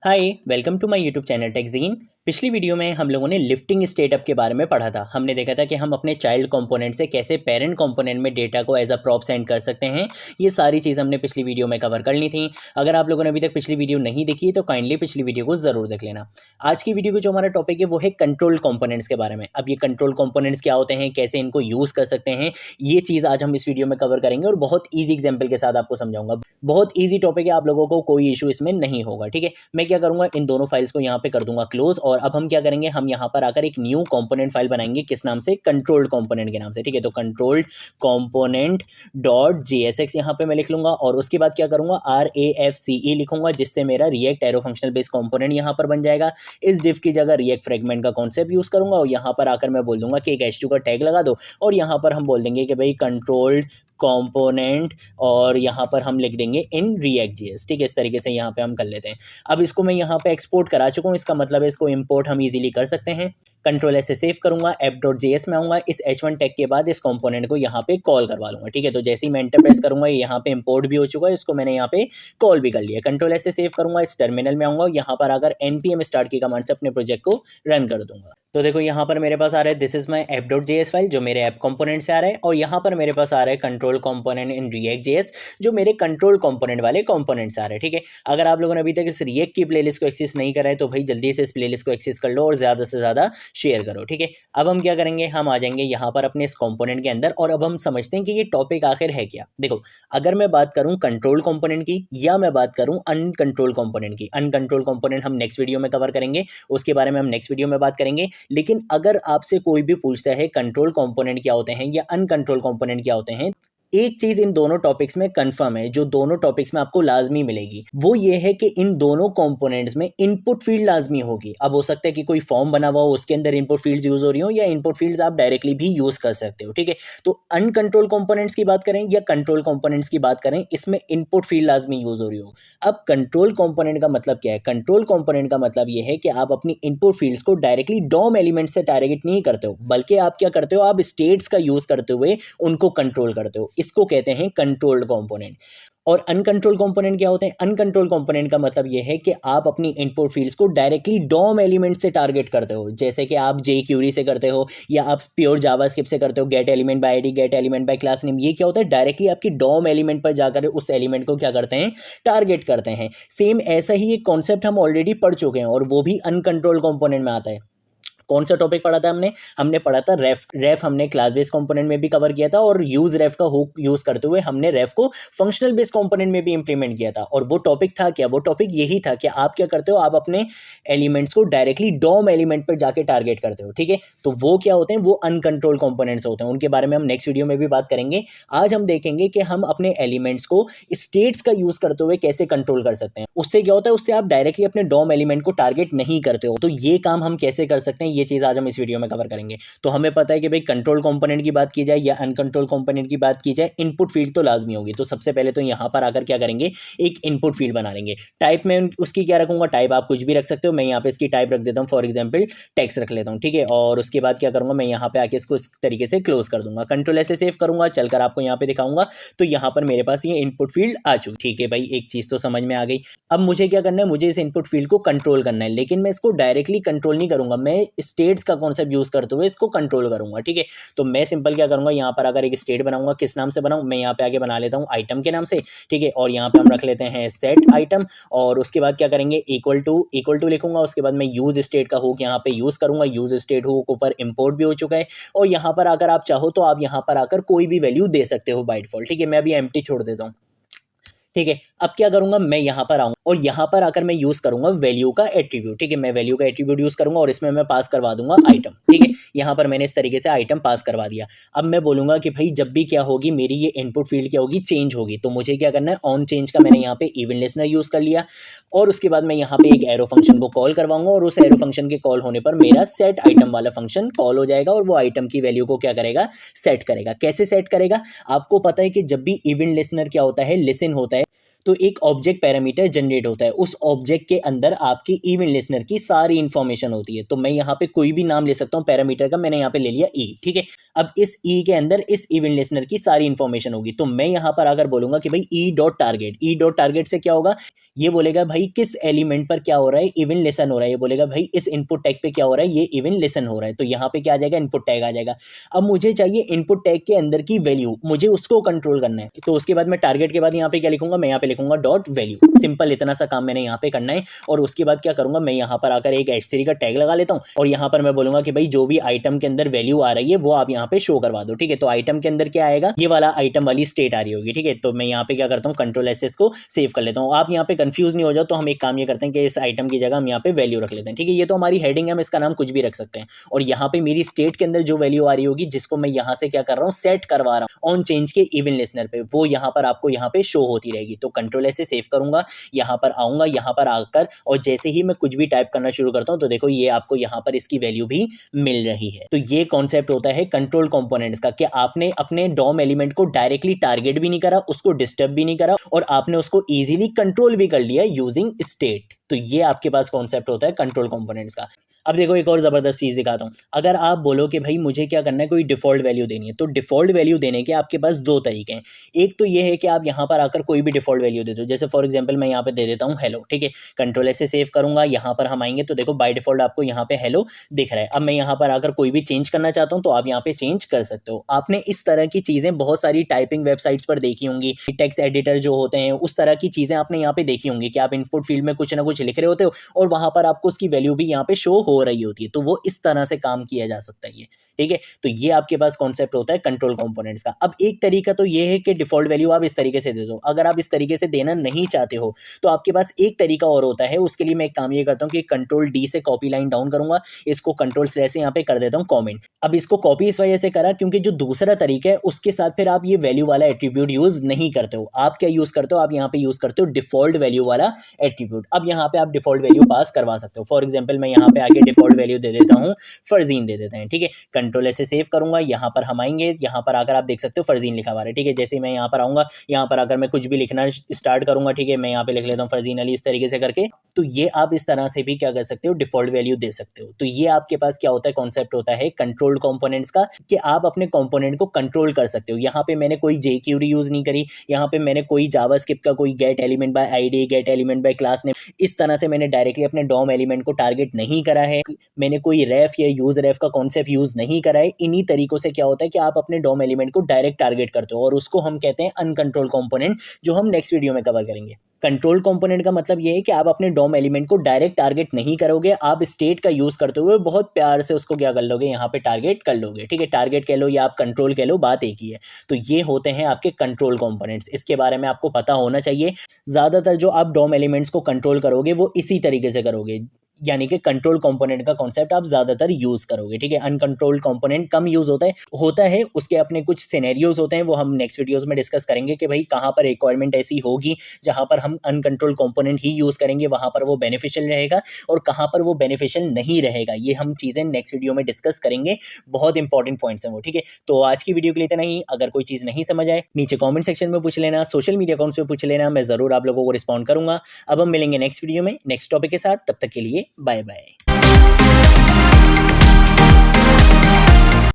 Hi welcome to my YouTube channel Techgene. पिछली video में हम लोगों ने लिफ्टिंग स्टेटअप के बारे में पढ़ा था। हमने देखा था कि हम अपने चाइल्ड कंपोनेंट से कैसे पेरेंट कंपोनेंट में डेटा को एज अ प्रॉप सेंड कर सकते हैं। ये सारी चीज़ हमने पिछली वीडियो में कवर कर ली थी। अगर आप लोगों ने अभी तक पिछली वीडियो नहीं देखी तो काइंडली पिछली वीडियो को ज़रूर देख लेना। आज की वीडियो को जो हमारा टॉपिक है वो है कंट्रोल कंपोनेंट्स के बारे में। अब ये कंट्रोल कंपोनेंट्स क्या होते हैं, कैसे इनको यूज़ कर सकते हैं, ये चीज़ आज हम इस वीडियो में कवर करेंगे और बहुत ईजी एग्जाम्पल के साथ आपको समझाऊंगा। बहुत ईजी टॉपिक है, आप लोगों को कोई इशू इसमें नहीं होगा। ठीक है, मैं क्या करूंगा, इन दोनों फाइल्स को यहाँ पे कर दूंगा क्लोज। और अब हम क्या करेंगे, हम यहाँ पर आकर एक न्यू कंपोनेंट फाइल बनाएंगे। किस नाम से? कंट्रोल्ड कंपोनेंट के नाम से। ठीक है, तो कंट्रोल्ड कंपोनेंट डॉट JSX यहाँ पे मैं लिख लूंगा और उसके बाद क्या करूंगा, RAFCE लिखूंगा, जिससे मेरा react arrow functional base component यहाँ पर बन जाएगा। इस डिफ की जगह रिएक्ट फ्रेगमेंट का कॉन्सेप्ट यूज करूंगा और यहाँ पर आकर मैं बोल दूंगा कि एक H2 का टैग लगा दो और यहाँ पर हम बोल देंगे कि भाई कंट्रोल्ड कंपोनेंट और यहाँ पर हम लिख देंगे इन React.js। ठीक है, इस तरीके से यहाँ पे हम कर लेते हैं। अब इसको मैं यहाँ पे एक्सपोर्ट करा चुका हूँ, इसका मतलब है इसको इंपोर्ट हम इजीली कर सकते हैं। कंट्रोल S से सेव करूंगा, app.js में आऊँगा, इस H1 टैग के बाद इस कंपोनेंट को यहाँ पे कॉल करवा लूँगा। ठीक है, तो जैसे ही मैं एंटर प्रेस करूंगा ये यहाँ पे इंपोर्ट भी हो चुका है, इसको मैंने यहाँ पे कॉल भी कर लिया। कंट्रोल S से सेव करूंगा, इस टर्मिनल में आऊँगा, यहाँ पर अगर npm start की कमांड से अपने प्रोजेक्ट को रन कर दूंगा। तो देखो यहाँ पर मेरे पास आ रहा है this is my app.js file जो मेरे ऐप कंपोनेंट से आ रहा है, और यहाँ पर मेरे पास आ रहा है कंट्रोल कंपोनेंट इन React.js जो मेरे कंट्रोल कंपोनेंट वाले कंपोनेंट से आ रहा है। ठीक है, अगर आप लोगों ने अभी तक इस React की प्लेलिस्ट को एक्सेस नहीं करा है तो भाई जल्दी से इस प्लेलिस्ट को एक्सेस कर लो और ज़्यादा से ज़्यादा शेयर करो। ठीक है, अब हम क्या करेंगे, हम आ जाएंगे यहाँ पर अपने इस कंपोनेंट के अंदर और अब हम समझते हैं कि ये टॉपिक आखिर है क्या। देखो, अगर मैं बात करूँ कंट्रोल कंपोनेंट की या मैं बात करूँ अनकंट्रोल कंपोनेंट की, अनकंट्रोल कंपोनेंट हम नेक्स्ट वीडियो में कवर करेंगे, उसके बारे में हम नेक्स्ट वीडियो में बात करेंगे। लेकिन अगर आपसे कोई भी पूछता है कंट्रोल कंपोनेंट क्या होते हैं या अनकंट्रोल कंपोनेंट क्या होते हैं, एक चीज इन दोनों टॉपिक्स में कंफर्म है, जो दोनों टॉपिक्स में आपको लाजमी मिलेगी, वो ये है कि इन दोनों कंपोनेंट्स में इनपुट फील्ड लाजमी होगी। अब हो सकता है कि कोई फॉर्म बना हुआ हो उसके अंदर इनपुट फील्ड्स यूज हो रही हो, या इनपुट फील्ड्स आप डायरेक्टली भी यूज कर सकते हो। ठीक है, तो अनकंट्रोल कंपोनेंट्स की बात करें या कंट्रोल कंपोनेंट्स की बात करें, इसमें इनपुट फील्ड लाजमी यूज हो रही हो। अब कंट्रोल कंपोनेंट का मतलब क्या है? कंट्रोल कंपोनेंट का मतलब ये है कि आप अपनी इनपुट फील्ड्स को डायरेक्टली डॉम एलिमेंट से टारगेट नहीं करते हो, बल्कि आप क्या करते हो, आप स्टेट्स का यूज करते हुए उनको कंट्रोल करते हो। इसको कहते हैं कंट्रोल्ड कंपोनेंट। और अनकंट्रोल कंपोनेंट क्या होते हैं? अनकंट्रोल कंपोनेंट का मतलब यह है कि आप अपनी इनपुट फील्ड्स को डायरेक्टली डॉम एलिमेंट से टारगेट करते हो, जैसे कि आप jQuery से करते हो या आप प्योर जावास्क्रिप्ट से करते हो, gate element by ID, gate element by class name. ये क्या होता है? डायरेक्टली आपकी डॉम एलिमेंट पर जाकर उस एलिमेंट को क्या करते हैं? टारगेट करते हैं। सेम ऐसा ही एक कॉन्सेप्ट हम ऑलरेडी पढ़ चुके हैं और वो भी अनकंट्रोल कंपोनेंट में आता है। कौन सा टॉपिक पढ़ा था हमने पढ़ा था रेफ हमने क्लास बेस्ड कंपोनेंट में भी कवर किया था, और यूज रेफ का हुक यूज करते हुए हमने रेफ को फंक्शनल बेस्ड कंपोनेंट में भी इंप्लीमेंट किया था। और वो टॉपिक था क्या? वो टॉपिक यही था कि आप क्या करते हो, आप अपने एलिमेंट्स को डायरेक्टली डॉम एलिमेंट पर जाके टारगेट करते हो। ठीक है, तो वो क्या होते हैं? वो अनकंट्रोल कंपोनेंट्स होते हैं, उनके बारे में हम नेक्स्ट वीडियो में भी बात करेंगे। आज हम देखेंगे कि हम अपने एलिमेंट्स को स्टेट्स का यूज करते हुए कैसे कंट्रोल कर सकते हैं। उससे क्या होता है, उससे आप डायरेक्टली अपने डॉम एलिमेंट को टारगेट नहीं करते हो। तो ये काम हम कैसे कर सकते हैं, ये चीज आज हम इस वीडियो में कवर करेंगे। तो हमें पता है कि भाई कंट्रोल कंपोनेंट की बात की जाए या अनकंट्रोल कंपोनेंट की बात की जाए, इनपुट फील्ड तो लाजमी होगी। तो सबसे पहले तो यहां पर आकर क्या करेंगे, एक इनपुट फील्ड बना लेंगे। टाइप में उसकी क्या रखूंगा? टाइप आप कुछ भी रख सकते हो, मैं यहाँ पे इसकी टाइप रख देता हूँ, फॉर एग्जाम्पल टेक्स्ट रख लेता हूँ। ठीक है, और उसके बाद क्या करूंगा, मैं यहाँ पे आके इसको इस तरीके से क्लोज कर दूंगा। कंट्रोल ऐसे सेव करूंगा, चलकर आपको यहाँ पे दिखाऊंगा। तो यहाँ पर मेरे पास ये इनपुट फील्ड आ चुकी। ठीक है भाई, एक चीज तो समझ में आ गई। अब मुझे क्या करना है, मुझे इस इनपुट फील्ड को कंट्रोल करना है, लेकिन मैं इसको डायरेक्टली कंट्रोल नहीं करूंगा, मैं स्टेट्स का कॉन्सेप्ट यूज करते हुए इसको कंट्रोल करूंगा। ठीक है, तो मैं सिंपल क्या करूंगा, यहाँ पर अगर एक स्टेट बनाऊंगा, किस नाम से बनाऊं, मैं यहाँ पे आगे बना लेता हूँ आइटम के नाम से। ठीक है, और यहाँ पे हम रख लेते हैं सेट आइटम, और उसके बाद क्या करेंगे, इक्वल टू लिखूंगा। उसके बाद मैं यूज स्टेट का हुक यहाँ पे यूज करूंगा। यूज स्टेट हुक ऊपर इंपोर्ट भी हो चुका है, और यहाँ पर अगर आप चाहो तो आप यहाँ पर आकर कोई भी वैल्यू दे सकते हो बाय डिफॉल्ट। ठीक है, मैं अभी एम्प्टी छोड़ देता हूँ। ठीक है, अब क्या करूंगा, मैं यहाँ पर आऊंगा और यहाँ पर आकर मैं यूज करूंगा वैल्यू का एट्रीब्यूट। ठीक है, मैं वैल्यू का एट्रीब्यूट यूज करूंगा और इसमें मैं पास करवा दूंगा आइटम। ठीक है, यहाँ पर मैंने इस तरीके से आइटम पास करवा दिया। अब मैं बोलूंगा कि भाई जब भी क्या होगी, मेरी ये इनपुट फील्ड क्या होगी, चेंज होगी। तो मुझे क्या करना है, ऑन चेंज का मैंने यहाँ पे इवेंट लिस्नर यूज कर लिया, और उसके बाद मैं यहाँ पे एक एरो फंक्शन को कॉल करवाऊंगा, और उस एरो फंक्शन के कॉल होने पर मेरा सेट आइटम वाला फंक्शन कॉल हो जाएगा, और वो आइटम की वैल्यू को क्या करेगा, सेट करेगा। कैसे सेट करेगा? आपको पता है कि जब भी इवेंट लिस्नर क्या होता है, लिसन होता है, तो एक ऑब्जेक्ट पैरामीटर जनरेट होता है। उस ऑब्जेक्ट के अंदर आपकी इवेंट लिसनर की सारी इंफॉर्मेशन होती है। तो मैं यहाँ पे कोई भी नाम ले सकता हूँ पैरामीटर का, मैंने यहाँ पे ले लिया ई। ठीक है, अब इस ई के अंदर इस इवेंट लिसनर की सारी इंफॉर्मेशन होगी। तो मैं यहाँ पर अगर बोलूंगा कि भाई ई डॉट टारगेट से क्या होगा, ये बोलेगा भाई किस एलिमेंट पर क्या हो रहा है, इवेंट लिसन हो रहा है। ये बोलेगा भाई इस इनपुट टैग पे क्या हो रहा है, ये इवेंट लिसन हो रहा है। तो यहाँ पे क्या आ जाएगा, इनपुट टैग आ जाएगा। अब मुझे चाहिए इनपुट टैग के अंदर की वैल्यू, मुझे उसको कंट्रोल करना है। तो उसके बाद मैं टारगेट के बाद यहाँ पे क्या लिखूंगा, मैं यहाँ पे लिखूंगा डॉट वैल्यू। सिंपल इतना सा काम मैंने यहाँ पे करना है। और उसके बाद क्या करूंगा, मैं यहाँ पर आकर एक H3 का टैग लगा लेता हूँ और यहाँ पर मैं बोलूंगा कि भाई जो भी आइटम के अंदर वैल्यू आ रही है वो आप यहाँ पे शो करवा दो। ठीक है, तो आइटम के अंदर क्या आएगा, ये वाला आइटम वाली स्टेट आ रही होगी। ठीक है, तो मैं यहाँ पे क्या करता हूँ, कंट्रोल SS को सेव कर लेता हूँ। आप यहाँ पे कंफ्यूज नहीं हो जाओ, तो हम एक काम ये करते हैं कि इस आइटम की जगह हम यहाँ पे वैल्यू रख लेते हैं। ठीक है, ये तो हमारी हेडिंग है, हम इसका नाम कुछ भी रख सकते हैं। और यहाँ पे मेरी स्टेट के अंदर जो वैल्यू आ रही होगी, जिसको मैं यहाँ से क्या कर रहा हूँ, सेट करवा रहा हूँ ऑन चेंज के इवेंट लिसनर पे, वो यहाँ पर आपको यहाँ पे शो होती रहेगी। तो कंट्रोल से सेव करूंगा, यहाँ पर आऊंगा, यहाँ पर आकर और जैसे ही मैं कुछ भी टाइप करना शुरू करता हूँ तो देखो ये आपको यहाँ पर इसकी वैल्यू भी मिल रही है। तो ये कॉन्सेप्ट होता है कंट्रोल कंपोनेंट्स का, कि आपने अपने डॉम एलिमेंट को डायरेक्टली टारगेट भी नहीं करा, उसको डिस्टर्ब भी नहीं करा और आपने उसको इजीली कंट्रोल भी कर लिया यूजिंग स्टेट। तो ये आपके पास कॉन्सेप्ट होता है कंट्रोल कंपोनेंट्स का। अब देखो एक और जबरदस्त चीज दिखाता हूँ। अगर आप बोलो कि भाई मुझे क्या करना है, कोई डिफॉल्ट वैल्यू देनी है, तो डिफॉल्ट वैल्यू देने के आपके पास दो तरीके हैं। एक तो ये है कि आप यहाँ पर आकर कोई भी डिफॉल्ट वैल्यू दे दो, जैसे फॉर एग्जांपल मैं यहाँ पे दे देता हूँ हेलो। ठीक है, कंट्रोल से सेव करूंगा, यहाँ पर हम आएंगे तो देखो बाय डिफॉल्ट आपको यहाँ पे हेलो दिख रहा है। अब मैं यहाँ पर आकर कोई भी चेंज करना चाहता हूँ तो आप यहाँ पे चेंज कर सकते हो। आपने इस तरह की चीजें बहुत सारी टाइपिंग वेबसाइट्स पर देखी होंगी, टेक्स्ट एडिटर जो होते हैं उस तरह की चीजें आपने यहाँ पे देखी होंगी कि आप इनपुट फील्ड में कुछ ना कुछ लिख रहे होते हो और वहां पर आपको उसकी वैल्यू भी यहाँ पे शो हो रही होती है। तो वो इस तरह से काम किया जा सकता है ये। ठीक है, तो ये आपके पास कॉन्सेप्ट होता है कंट्रोल कंपोनेंट्स का। अब एक तरीका तो ये है कि डिफॉल्ट वैल्यू आप इस तरीके से दे दो। अगर आप इस तरीके से देना नहीं चाहते हो तो आपके पास एक तरीका और होता है। उसके लिए मैं एक काम ये करता हूँ कि कंट्रोल D से कॉपी लाइन डाउन करूंगा, इसको कंट्रोल से यहाँ पे कर देता हूँ कॉमेंट। अब इसको कॉपी इस वजह से करा क्योंकि जो दूसरा तरीका है उसके साथ फिर आप ये वैल्यू वाला एट्रीब्यूट यूज नहीं करते हो। आप क्या यूज करते हो, आप यहाँ पे यूज करते हो डिफॉल्ट वैल्यू वाला एट्रीब्यूट। अब यहाँ पे आप डिफॉल्ट वैल्यू पास करवा सकते हो। फॉर एग्जाम्पल मैं यहाँ पे आके डिफॉल्ट वैल्यू दे देता हूँ फरजीन दे देते हैं। ठीक है, कंट्रोल से सेव करूंगा, यहाँ पर हम आएंगे, यहाँ पर आकर आप देख सकते हो फरजीन लिखा हुआ है। ठीक है, जैसे मैं यहाँ पर आऊंगा, यहाँ पर आकर मैं कुछ भी लिखना स्टार्ट करूंगा। ठीक है, मैं यहाँ पे लिख लेता हूँ फरजीन अली इस तरीके से करके। तो ये आप इस तरह से भी क्या कर सकते हो, डिफॉल्ट वैल्यू दे सकते हो। तो ये आपके पास क्या होता है, कॉन्सेप्ट होता है कंट्रोल कंपोनेंट्स का, कि आप अपने कंपोनेंट को कंट्रोल कर सकते हो। यहाँ पे मैंने कोई jQuery यूज नहीं करी, यहाँ पे मैंने कोई जावास्क्रिप्ट का कोई gate element by ID, gate element by class name, इस तरह से मैंने डायरेक्टली अपने डॉम एलिमेंट को टारगेट नहीं करा है। मैंने कोई रेफ या यूज रेफ का कॉन्सेप्ट यूज नहीं करा है। इन्हीं तरीकों से क्या होता है कि आप अपने डॉम एलिमेंट को डायरेक्ट टारगेट करते हो और उसको हम कहते हैं अनकंट्रोल कंपोनेंट, जो हम नेक्स्ट वीडियो में कवर करेंगे। कंट्रोल कंपोनेंट का मतलब ये है कि आप अपने डॉम एलिमेंट को डायरेक्ट टारगेट नहीं करोगे, आप स्टेट का यूज करते हुए बहुत प्यार से उसको क्या कर लोगे, यहाँ पे टारगेट कर लोगे। ठीक है, टारगेट कह लो या आप कंट्रोल कह लो, बात एक ही है। तो ये होते हैं आपके कंट्रोल कंपोनेंट्स। इसके बारे में आपको पता होना चाहिए। ज्यादातर जो आप डॉम एलिमेंट्स को कंट्रोल करोगे वो इसी तरीके से करोगे, यानी कि कंट्रोल कंपोनेंट का कॉन्सेप्ट आप ज्यादातर यूज करोगे। ठीक है, अनकंट्रोल्ड कंपोनेंट कम यूज होता है उसके अपने कुछ सिनेरियोज होते हैं, वो हम नेक्स्ट वीडियोस में डिस्कस करेंगे कि भाई कहाँ पर रिक्वायरमेंट ऐसी होगी जहाँ पर हम अनकंट्रोल कंपोनेंट ही यूज करेंगे, वहाँ पर वो बेनिफिशियल रहेगा और कहाँ पर वो बेनिफिशियल नहीं रहेगा। ये हम चीजें नेक्स्ट वीडियो में डिस्कस करेंगे, बहुत इंपॉर्टेंट पॉइंट्स हैं वो। ठीक है, तो आज की वीडियो के लिए इतना ही। अगर कोई चीज नहीं समझ आए नीचे कॉमेंट सेक्शन में पूछ लेना, सोशल मीडिया अकाउंट्स पे पूछ लेना, मैं जरूर आप लोगों को रिस्पॉन्ड करूंगा। अब हम मिलेंगे नेक्स्ट वीडियो में नेक्स्ट टॉपिक के साथ, तब तक के लिए बाय बाय।